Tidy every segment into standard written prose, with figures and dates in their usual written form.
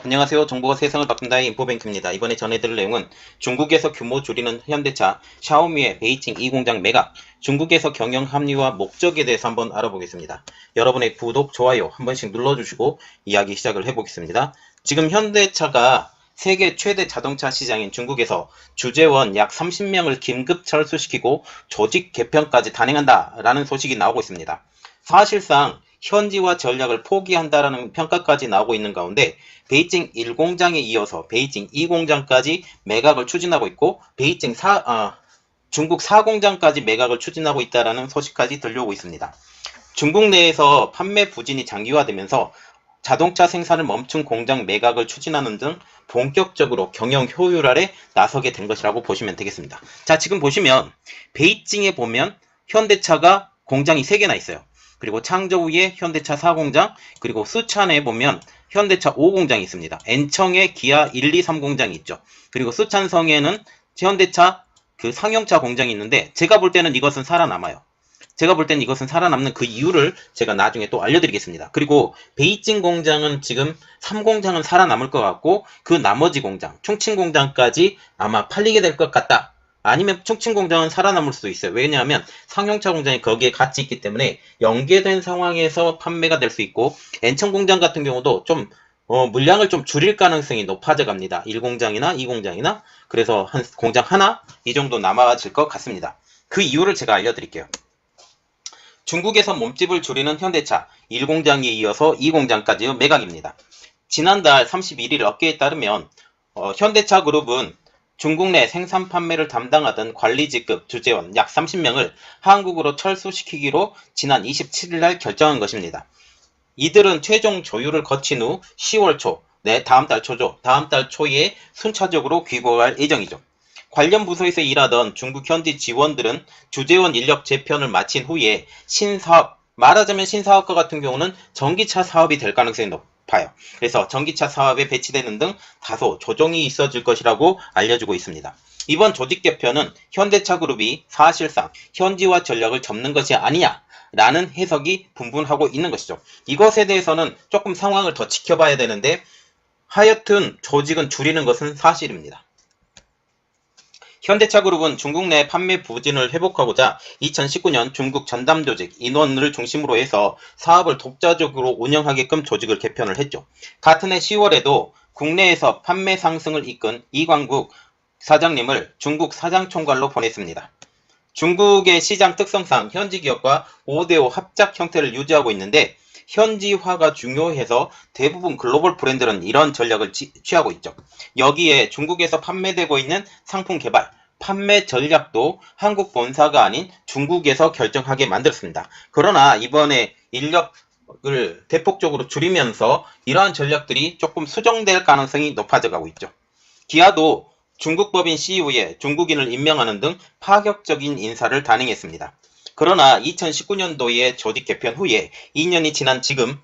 안녕하세요. 정보가 세상을 바꾼다의 인포뱅크입니다. 이번에 전해드릴 내용은 중국에서 규모 줄이는 현대차 샤오미의 베이징 2공장 매각, 중국에서 경영 합리화 목적에 대해서 한번 알아보겠습니다. 여러분의 구독, 좋아요 한 번씩 눌러주시고 이야기 시작을 해보겠습니다. 지금 현대차가 세계 최대 자동차 시장인 중국에서 주재원 약 30명을 긴급 철수시키고 조직 개편까지 단행한다라는 소식이 나오고 있습니다. 사실상 현지화 전략을 포기한다라는 평가까지 나오고 있는 가운데 베이징 1공장에 이어서 베이징 2공장까지 매각을 추진하고 있고 중국 4공장까지 매각을 추진하고 있다는 소식까지 들려오고 있습니다. 중국 내에서 판매 부진이 장기화되면서 자동차 생산을 멈춘 공장 매각을 추진하는 등 본격적으로 경영 효율화에 나서게 된 것이라고 보시면 되겠습니다. 자, 지금 보시면 베이징에 보면 현대차가 공장이 3개나 있어요. 그리고 창저우에 현대차 4공장, 그리고 수찬에 보면 현대차 5공장이 있습니다. 엔청에 기아 1, 2, 3공장이 있죠. 그리고 수찬성에는 현대차 상용차 공장이 있는데 제가 볼 때는 이것은 살아남아요. 제가 볼 때는 이것은 살아남는 그 이유를 제가 나중에 또 알려드리겠습니다. 그리고 베이징 공장은 지금 3공장은 살아남을 것 같고 그 나머지 공장, 충칭 공장까지 아마 팔리게 될 것 같다. 아니면 충칭 공장은 살아남을 수도 있어요. 왜냐하면 상용차 공장이 거기에 같이 있기 때문에 연계된 상황에서 판매가 될 수 있고 엔청 공장 같은 경우도 좀 물량을 좀 줄일 가능성이 높아져 갑니다. 1공장이나 2공장이나 그래서 한 공장 하나 이 정도 남아질 것 같습니다. 그 이유를 제가 알려드릴게요. 중국에서 몸집을 줄이는 현대차 1공장에 이어서 2공장까지 매각입니다. 지난달 31일 업계에 따르면 현대차 그룹은 중국 내 생산 판매를 담당하던 관리직급 주재원 약 30명을 한국으로 철수시키기로 지난 27일 날 결정한 것입니다. 이들은 최종 조율을 거친 후 10월 초, 다음 달 초에 순차적으로 귀국할 예정이죠. 관련 부서에서 일하던 중국 현지 지원들은 주재원 인력 재편을 마친 후에 신사업, 말하자면 신사업과 같은 경우는 전기차 사업이 될 가능성이 높아요. 그래서 전기차 사업에 배치되는 등 다소 조정이 있어질 것이라고 알려주고 있습니다. 이번 조직 개편은 현대차 그룹이 사실상 현지화 전략을 접는 것이 아니냐라는 해석이 분분하고 있는 것이죠. 이것에 대해서는 조금 상황을 더 지켜봐야 되는데 하여튼 조직은 줄이는 것은 사실입니다. 현대차 그룹은 중국 내 판매 부진을 회복하고자 2019년 중국 전담 조직 인원을 중심으로 해서 사업을 독자적으로 운영하게끔 조직을 개편을 했죠. 같은 해 10월에도 국내에서 판매 상승을 이끈 이광국 사장님을 중국 사장총괄로 보냈습니다. 중국의 시장 특성상 현지 기업과 5대5 합작 형태를 유지하고 있는데 현지화가 중요해서 대부분 글로벌 브랜드는 이런 전략을 취하고 있죠. 여기에 중국에서 판매되고 있는 상품 개발, 판매 전략도 한국 본사가 아닌 중국에서 결정하게 만들었습니다. 그러나 이번에 인력을 대폭적으로 줄이면서 이러한 전략들이 조금 수정될 가능성이 높아져 가고 있죠. 기아도 중국 법인 CEO에 중국인을 임명하는 등 파격적인 인사를 단행했습니다. 그러나 2019년도에 조직 개편 후에 2년이 지난 지금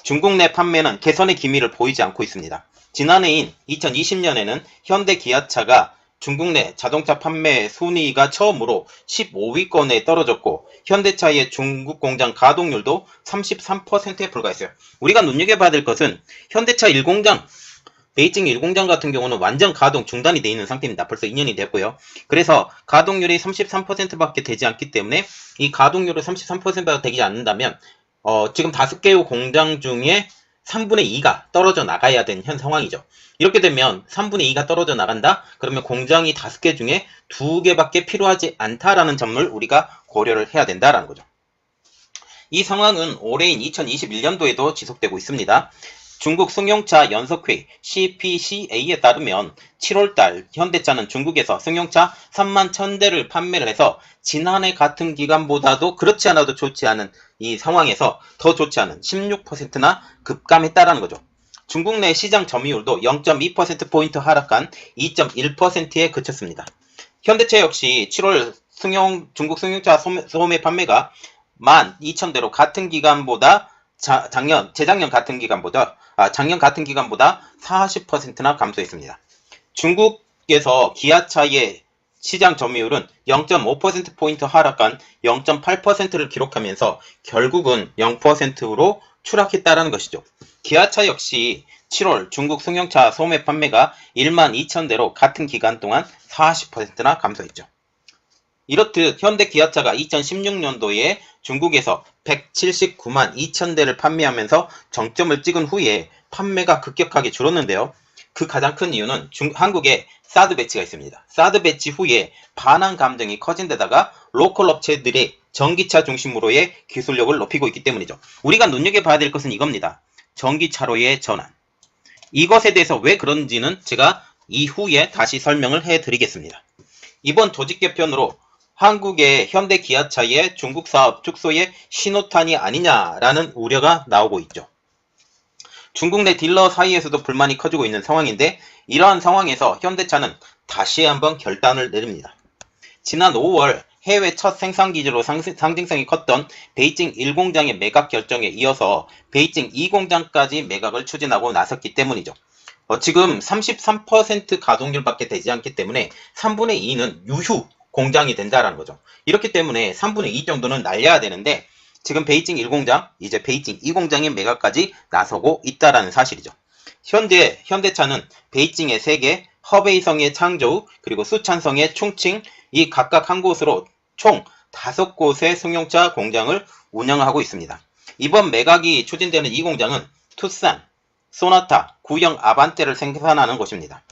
중국 내 판매는 개선의 기미를 보이지 않고 있습니다. 지난해인 2020년에는 현대 기아차가 중국 내 자동차 판매 순위가 처음으로 15위권에 떨어졌고 현대차의 중국 공장 가동률도 33%에 불과했어요. 우리가 눈여겨봐야 될 것은 현대차 1공장 베이징 1공장 같은 경우는 완전 가동 중단이 되어 있는 상태입니다. 벌써 2년이 됐고요. 그래서 가동률이 33%밖에 되지 않기 때문에 이 가동률이 33%가 되지 않는다면 지금 5개의 공장 중에 3분의 2가 떨어져 나가야 되는 현 상황이죠. 이렇게 되면 3분의 2가 떨어져 나간다? 그러면 공장이 5개 중에 2개밖에 필요하지 않다라는 점을 우리가 고려를 해야 된다라는 거죠. 이 상황은 올해인 2021년도에도 지속되고 있습니다. 중국 승용차 연석회 CPCA에 따르면 7월달 현대차는 중국에서 승용차 3만 1000대를 판매를 해서 지난해 같은 기간보다도 그렇지 않아도 좋지 않은 이 상황에서 더 좋지 않은 16%나 급감했다라는 거죠. 중국 내 시장 점유율도 0.2%포인트 하락한 2.1%에 그쳤습니다. 현대차 역시 7월 중국 승용차 소매 판매가 12,000대로 같은 기간보다 재작년 같은 기간보다 작년 같은 기간보다 40%나 감소했습니다. 중국에서 기아차의 시장 점유율은 0.5%포인트 하락한 0.8%를 기록하면서 결국은 0%로 추락했다라는 것이죠. 기아차 역시 7월 중국 승용차 소매 판매가 12,000대로 같은 기간 동안 40%나 감소했죠. 이렇듯 현대 기아차가 2016년도에 중국에서 179만 2천 대를 판매하면서 정점을 찍은 후에 판매가 급격하게 줄었는데요. 그 가장 큰 이유는 한국에 사드 배치가 있습니다. 사드 배치 후에 반환 감정이 커진 데다가 로컬 업체들이 전기차 중심으로의 기술력을 높이고 있기 때문이죠. 우리가 눈여겨봐야 될 것은 이겁니다. 전기차로의 전환. 이것에 대해서 왜 그런지는 제가 이후에 다시 설명을 해드리겠습니다. 이번 조직 개편으로 한국의 현대 기아차의 중국 사업 축소의 신호탄이 아니냐라는 우려가 나오고 있죠. 중국 내 딜러 사이에서도 불만이 커지고 있는 상황인데 이러한 상황에서 현대차는 다시 한번 결단을 내립니다. 지난 5월 해외 첫 생산 기지로 상징성이 컸던 베이징 1공장의 매각 결정에 이어서 베이징 2공장까지 매각을 추진하고 나섰기 때문이죠. 지금 33% 가동률밖에 되지 않기 때문에 3분의 2는 유휴 공장이 된다라는 거죠. 이렇기 때문에 3분의 2 정도는 날려야 되는데 지금 베이징 1공장, 이제 베이징 2공장의 매각까지 나서고 있다라는 사실이죠. 현재 현대차는 베이징의 3개, 허베이성의 창저우, 그리고 수찬성의 충칭 이 각각 한 곳으로 총 5곳의 승용차 공장을 운영하고 있습니다. 이번 매각이 추진되는 이 공장은 투싼, 소나타, 구형 아반떼를 생산하는 곳입니다.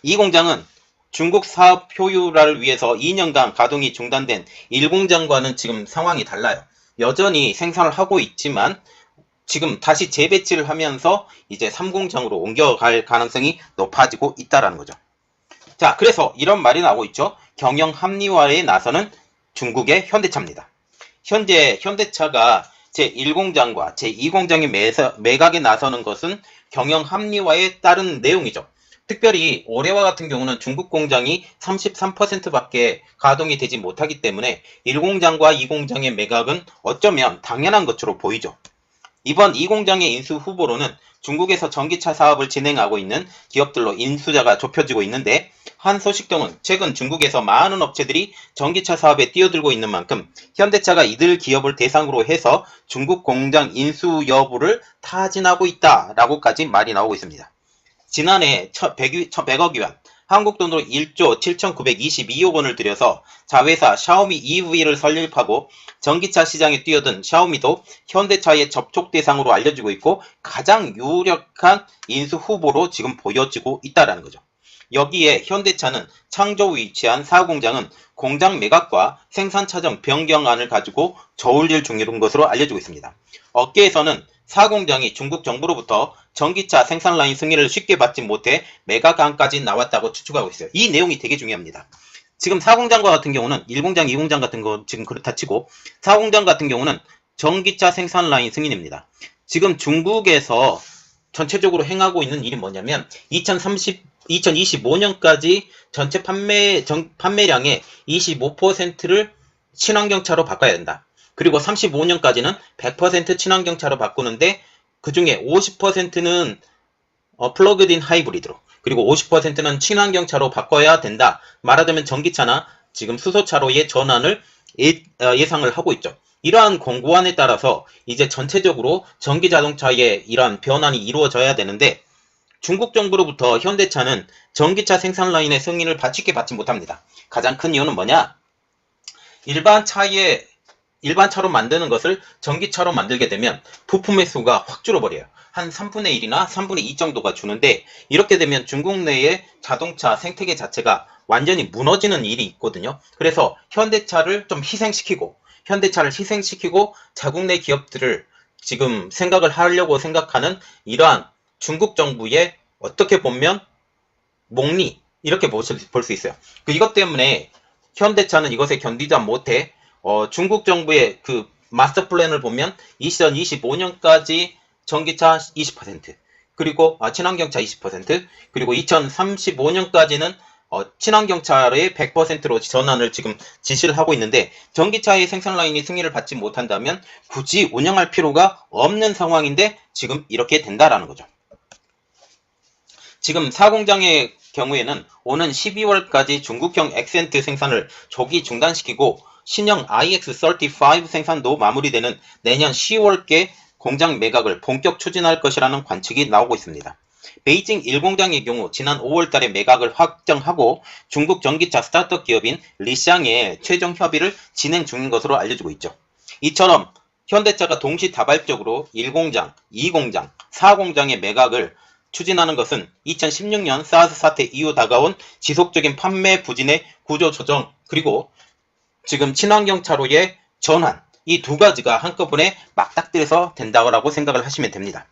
이 공장은 중국 사업 효율화를 위해서 2년간 가동이 중단된 1공장과는 지금 상황이 달라요. 여전히 생산을 하고 있지만 지금 다시 재배치를 하면서 이제 3공장으로 옮겨갈 가능성이 높아지고 있다는 거죠. 자, 그래서 이런 말이 나오고 있죠. 경영 합리화에 나서는 중국의 현대차입니다. 현재 현대차가 제1공장과 제2공장의 매각에 나서는 것은 경영 합리화에 따른 내용이죠. 특별히 올해와 같은 경우는 중국 공장이 33%밖에 가동이 되지 못하기 때문에 1공장과 2공장의 매각은 어쩌면 당연한 것으로 보이죠. 이번 2공장의 인수 후보로는 중국에서 전기차 사업을 진행하고 있는 기업들로 인수자가 좁혀지고 있는데 한 소식통은 최근 중국에서 많은 업체들이 전기차 사업에 뛰어들고 있는 만큼 현대차가 이들 기업을 대상으로 해서 중국 공장 인수 여부를 타진하고 있다라고까지 말이 나오고 있습니다. 지난해 100억 위안, 한국 돈으로 1조 7,922억 원을 들여서 자회사 샤오미 EV를 설립하고 전기차 시장에 뛰어든 샤오미도 현대차의 접촉 대상으로 알려지고 있고 가장 유력한 인수 후보로 지금 보여지고 있다는 거죠. 여기에 현대차는 창저우에 위치한 4공장은 공장 매각과 생산 차종 변경안을 가지고 저울질 중인 것으로 알려지고 있습니다. 업계에서는 4공장이 중국 정부로부터 전기차 생산 라인 승인을 쉽게 받지 못해 매각안까지 나왔다고 추측하고 있어요. 이 내용이 되게 중요합니다. 지금 4공장과 같은 경우는 1공장, 2공장 같은 거 지금 그렇다 치고 4공장 같은 경우는 전기차 생산 라인 승인입니다. 지금 중국에서 전체적으로 행하고 있는 일이 뭐냐면 2025년까지 전체 판매량의 25%를 친환경차로 바꿔야 된다. 그리고 35년까지는 100% 친환경차로 바꾸는데 그 중에 50%는 플러그인 하이브리드로 그리고 50%는 친환경차로 바꿔야 된다. 말하자면 전기차나 지금 수소차로의 전환을 예상을 하고 있죠. 이러한 공고안에 따라서 이제 전체적으로 전기자동차의 이러한 변환이 이루어져야 되는데 중국 정부로부터 현대차는 전기차 생산 라인의 승인을 쉽게 받지 못합니다. 가장 큰 이유는 뭐냐? 일반 차로 만드는 것을 전기차로 만들게 되면 부품의 수가 확 줄어버려요. 한 3분의 1이나 3분의 2 정도가 주는데 이렇게 되면 중국 내의 자동차 생태계 자체가 완전히 무너지는 일이 있거든요. 그래서 현대차를 희생시키고 자국 내 기업들을 지금 생각을 하려고 생각하는 이러한 중국 정부의 어떻게 보면 몽리 이렇게 볼 수 있어요. 이것 때문에 현대차는 이것에 견디지 못해 중국 정부의 그 마스터 플랜을 보면 2025년까지 전기차 20%, 그리고 친환경차 20%, 그리고 2035년까지는 친환경차의 100%로 전환을 지금 지시를 하고 있는데 전기차의 생산 라인이 승인을 받지 못한다면 굳이 운영할 필요가 없는 상황인데 지금 이렇게 된다라는 거죠. 지금 4공장의 경우에는 오는 12월까지 중국형 액센트 생산을 조기 중단시키고 신형 iX35 생산도 마무리되는 내년 10월께 공장 매각을 본격 추진할 것이라는 관측이 나오고 있습니다. 베이징 1공장의 경우 지난 5월달에 매각을 확정하고 중국 전기차 스타트업 기업인 리쌍의 최종 협의를 진행 중인 것으로 알려지고 있죠. 이처럼 현대차가 동시다발적으로 1공장, 2공장, 4공장의 매각을 추진하는 것은 2016년 사스 사태 이후 다가온 지속적인 판매 부진의 구조 조정, 그리고 지금 친환경 차로의 전환, 이 두 가지가 한꺼번에 맞닥뜨려서 된다고 생각을 하시면 됩니다.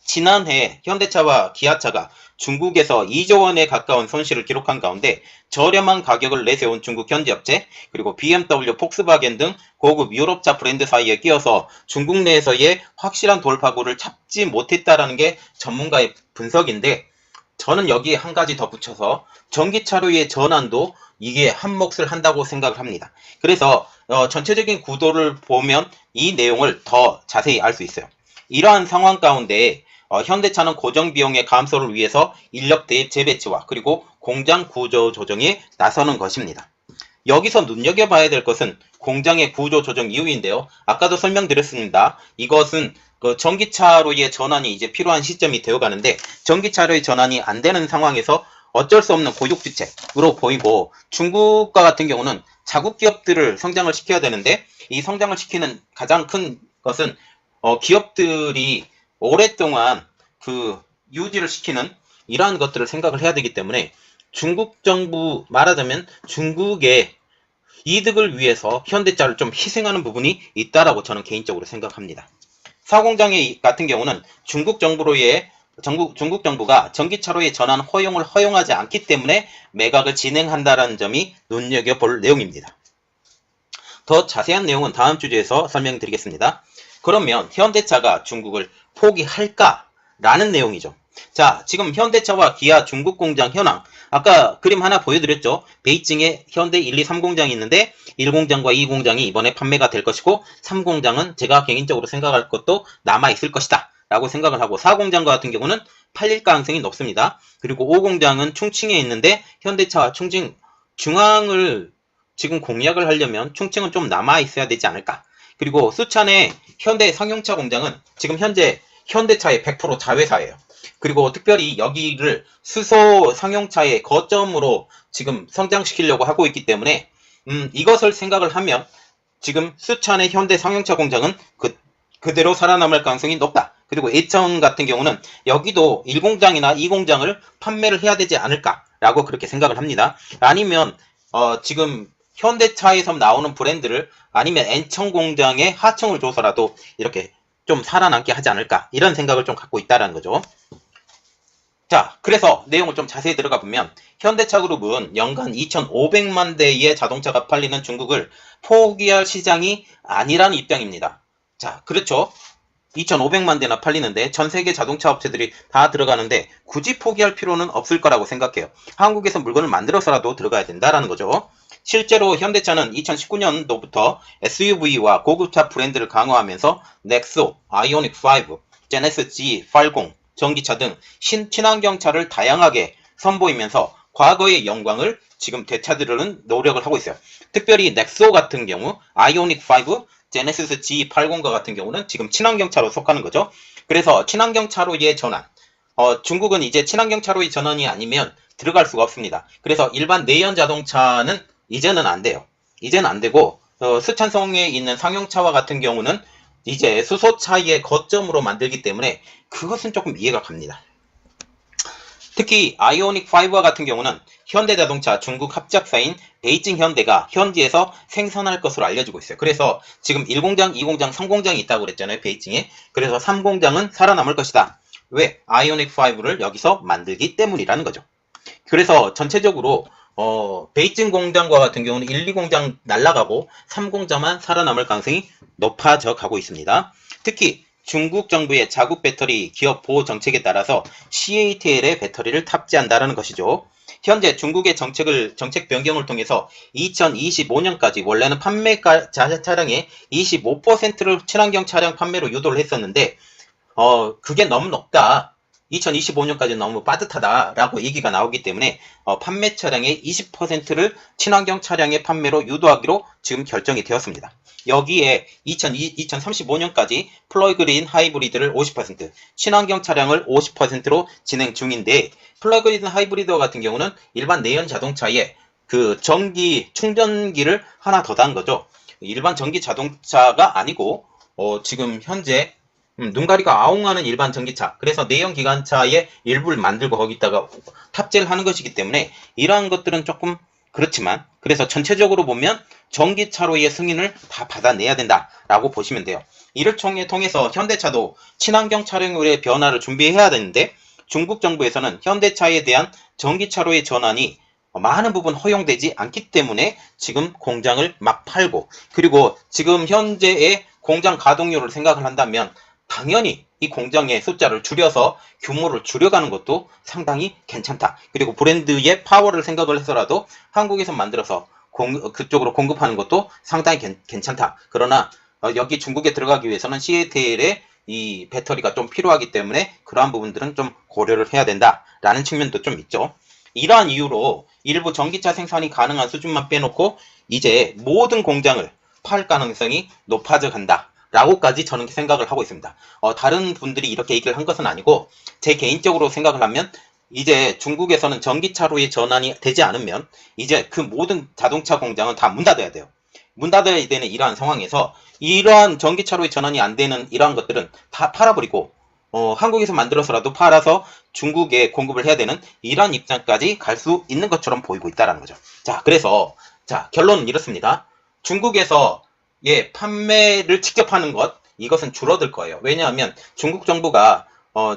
지난해 현대차와 기아차가 중국에서 2조 원에 가까운 손실을 기록한 가운데 저렴한 가격을 내세운 중국 현지업체, 그리고 BMW, 폭스바겐 등 고급 유럽차 브랜드 사이에 끼어서 중국 내에서의 확실한 돌파구를 찾지 못했다라는 게 전문가의 분석인데, 저는 여기에 한 가지 더 붙여서 전기차로의 전환도 이게 한 몫을 한다고 생각을 합니다. 그래서 전체적인 구도를 보면 이 내용을 더 자세히 알 수 있어요. 이러한 상황 가운데 현대차는 고정 비용의 감소를 위해서 인력 재배치와 그리고 공장 구조 조정에 나서는 것입니다. 여기서 눈여겨봐야 될 것은 공장의 구조 조정 이유인데요. 아까도 설명드렸습니다. 이것은 전기차로의 전환이 이제 필요한 시점이 되어가는데, 전기차로의 전환이 안 되는 상황에서 어쩔 수 없는 고육지책으로 보이고, 중국과 같은 경우는 자국 기업들을 성장을 시켜야 되는데, 이 성장을 시키는 가장 큰 것은 기업들이 오랫동안 유지를 시키는 이러한 것들을 생각을 해야 되기 때문에, 중국 정부, 말하자면 중국의 이득을 위해서 현대차를 좀 희생하는 부분이 있다라고 저는 개인적으로 생각합니다. 사공장의 같은 경우는 중국 정부가 전기차로의 전환 허용을 허용하지 않기 때문에 매각을 진행한다는 점이 눈여겨볼 내용입니다. 더 자세한 내용은 다음 주제에서 설명드리겠습니다. 그러면 현대차가 중국을 포기할까라는 내용이죠. 자, 지금 현대차와 기아 중국 공장 현황, 아까 그림 하나 보여드렸죠. 베이징에 현대 1, 2, 3공장이 있는데 1공장과 2공장이 이번에 판매가 될 것이고, 3공장은 제가 개인적으로 생각할 것도 남아있을 것이다 라고 생각을 하고, 4공장 같은 경우는 팔릴 가능성이 높습니다. 그리고 5공장은 충칭에 있는데 현대차와 충칭 중앙을 지금 공략을 하려면 충칭은 좀 남아있어야 되지 않을까. 그리고 수찬의 현대 상용차 공장은 지금 현재 현대차의 100% 자회사예요. 그리고 특별히 여기를 수소 상용차의 거점으로 지금 성장시키려고 하고 있기 때문에 이것을 생각을 하면 지금 수찬의 현대 상용차 공장은 그대로 살아남을 가능성이 높다. 그리고 예천 같은 경우는 여기도 1공장이나 2공장을 판매를 해야 되지 않을까라고 그렇게 생각을 합니다. 아니면 지금 현대차에서 나오는 브랜드를 아니면 엔청 공장의 하청을 줘서라도 이렇게 좀 살아남게 하지 않을까, 이런 생각을 좀 갖고 있다는 거죠. 자, 그래서 내용을 좀 자세히 들어가 보면 현대차 그룹은 연간 2,500만 대의 자동차가 팔리는 중국을 포기할 시장이 아니라는 입장입니다. 자, 그렇죠. 2,500만 대나 팔리는데 전 세계 자동차 업체들이 다 들어가는데 굳이 포기할 필요는 없을 거라고 생각해요. 한국에서 물건을 만들어서라도 들어가야 된다라는 거죠. 실제로 현대차는 2019년도부터 SUV와 고급차 브랜드를 강화하면서 넥소, 아이오닉 5, 제네시스 G80, 전기차 등 친환경차를 다양하게 선보이면서 과거의 영광을 지금 되찾으려는 노력을 하고 있어요. 특별히 넥소 같은 경우, 아이오닉 5, 제네시스 G80과 같은 경우는 지금 친환경차로 속하는 거죠. 그래서 친환경차로의 전환, 중국은 이제 친환경차로의 전환이 아니면 들어갈 수가 없습니다. 그래서 일반 내연 자동차는 이제는 안 돼요. 이제는 안 되고, 수찬성에 있는 상용차와 같은 경우는 이제 수소차의 거점으로 만들기 때문에 그것은 조금 이해가 갑니다. 특히 아이오닉 5와 같은 경우는 현대자동차 중국 합작사인 베이징 현대가 현지에서 생산할 것으로 알려지고 있어요. 그래서 지금 1공장, 2공장, 3공장이 있다고 그랬잖아요, 베이징에. 그래서 3공장은 살아남을 것이다. 왜? 아이오닉 5를 여기서 만들기 때문이라는 거죠. 그래서 전체적으로 베이징 공장과 같은 경우는 1, 2공장 날아가고 3공장만 살아남을 가능성이 높아져 가고 있습니다. 특히 중국 정부의 자국 배터리 기업 보호 정책에 따라서 CATL의 배터리를 탑재한다는 것이죠. 현재 중국의 정책 변경을 통해서 2025년까지 원래는 판매가 차량의 25%를 친환경 차량 판매로 유도를 했었는데 그게 너무 높다. 2025년까지 너무 빠듯하다라고 얘기가 나오기 때문에 판매 차량의 20%를 친환경 차량의 판매로 유도하기로 지금 결정이 되었습니다. 여기에 2035년까지 플러그인 하이브리드를 50%, 친환경 차량을 50%로 진행 중인데, 플러그인 하이브리드 같은 경우는 일반 내연 자동차에 그 전기 충전기를 하나 더 단 거죠. 일반 전기 자동차가 아니고 지금 현재 눈가리가 아웅하는 일반 전기차, 그래서 내연 기관차의 일부를 만들고 거기다가 탑재를 하는 것이기 때문에 이러한 것들은 조금 그렇지만, 그래서 전체적으로 보면 전기차로의 승인을 다 받아내야 된다라고 보시면 돼요. 이를 통해서 현대차도 친환경 차량의 변화를 준비해야 되는데, 중국 정부에서는 현대차에 대한 전기차로의 전환이 많은 부분 허용되지 않기 때문에 지금 공장을 막 팔고, 그리고 지금 현재의 공장 가동률을 생각을 한다면 당연히 이 공장의 숫자를 줄여서 규모를 줄여가는 것도 상당히 괜찮다. 그리고 브랜드의 파워를 생각을 해서라도 한국에서 만들어서 그쪽으로 공급하는 것도 상당히 괜찮다. 그러나 여기 중국에 들어가기 위해서는 CATL의 이 배터리가 좀 필요하기 때문에 그러한 부분들은 좀 고려를 해야 된다라는 측면도 좀 있죠. 이러한 이유로 일부 전기차 생산이 가능한 수준만 빼놓고 이제 모든 공장을 팔 가능성이 높아져 간다 라고까지 저는 생각을 하고 있습니다. 다른 분들이 이렇게 얘기를 한 것은 아니고, 제 개인적으로 생각을 하면 이제 중국에서는 전기차로의 전환이 되지 않으면 이제 그 모든 자동차 공장은 다 문 닫아야 돼요. 문 닫아야 되는 이러한 상황에서 이러한 전기차로의 전환이 안 되는 이러한 것들은 다 팔아버리고 한국에서 만들어서라도 팔아서 중국에 공급을 해야 되는 이러한 입장까지 갈 수 있는 것처럼 보이고 있다는 거죠. 자, 그래서 결론은 이렇습니다. 중국에서 판매를 직접 하는 것, 이것은 줄어들 거예요. 왜냐하면 중국 정부가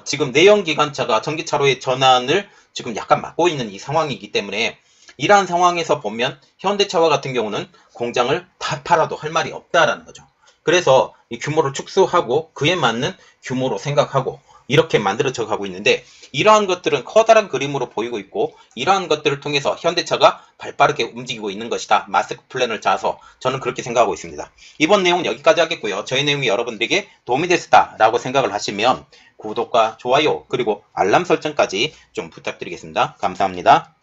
지금 내연기관차가 전기차로의 전환을 지금 약간 막고 있는 이 상황이기 때문에, 이러한 상황에서 보면 현대차와 같은 경우는 공장을 다 팔아도 할 말이 없다라는 거죠. 그래서 이 규모를 축소하고 그에 맞는 규모로 생각하고 이렇게 만들어져 가고 있는데, 이러한 것들은 커다란 그림으로 보이고 있고, 이러한 것들을 통해서 현대차가 발빠르게 움직이고 있는 것이다. 마스터 플랜을 짜서 저는 그렇게 생각하고 있습니다. 이번 내용은 여기까지 하겠고요. 저희 내용이 여러분들에게 도움이 됐다라고 생각을 하시면 구독과 좋아요 그리고 알람 설정까지 좀 부탁드리겠습니다. 감사합니다.